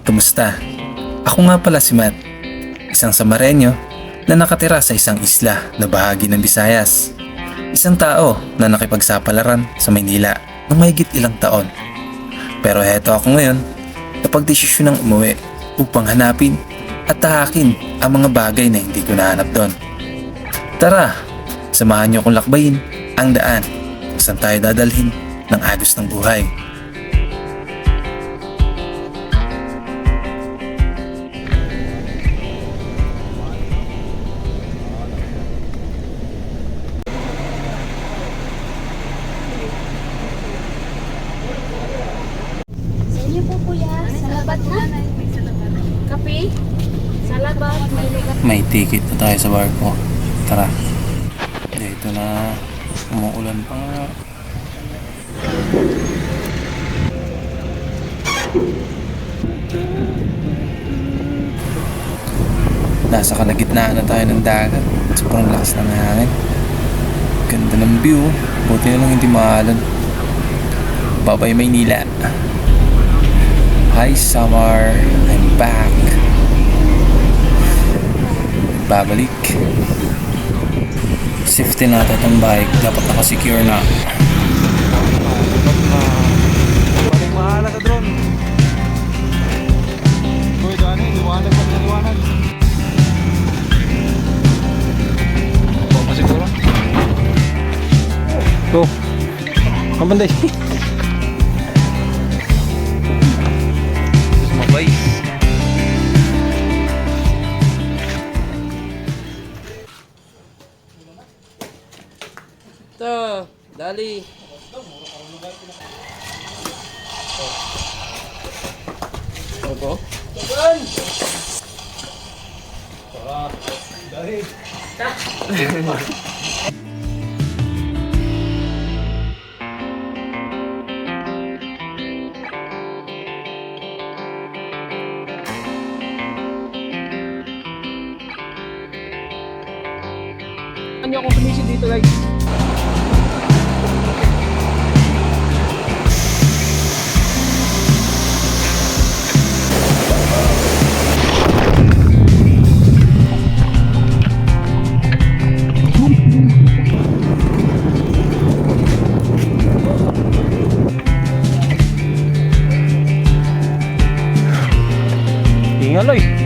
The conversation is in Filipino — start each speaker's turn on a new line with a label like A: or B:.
A: Kumusta? Ako nga pala si Matt, isang Samareño na nakatira sa isang isla na bahagi ng Visayas. Isang tao na nakipagsapalaran sa Maynila ng mahigit ilang taon. Pero heto ako ngayon, napagdesisyon ng umuwi upang hanapin at tahakin ang mga bagay na hindi ko nahanap doon. Tara, samahan niyo akong lakbayin ang daan kung saan tayo dadalhin ng agos ng buhay.
B: Sa inyo po kuya, salabat na. Kape? Salabat, may lugar.
A: May ticket na tayo sa barko. Tara. Dito na umuulan pa nga. Nasa kalagitnaan na tayo ng dagat. Sobrang lakas ng hangin. Ganda ng view. Buti na lang hindi maalan. Bye-bye Maynila. Hi Samar, I'm back. Babalik. Safety natin itong bike. Dapat nakasecure na.
C: Balik mahala sa drone. Uy, Dani, liwanag pa ng liwanag. Bawa pa siguro. Ito. Ang banday. Gusto mabay.
D: Ito, dali. Opo.
C: Ano ako sumisid dito guys? Tingaloy.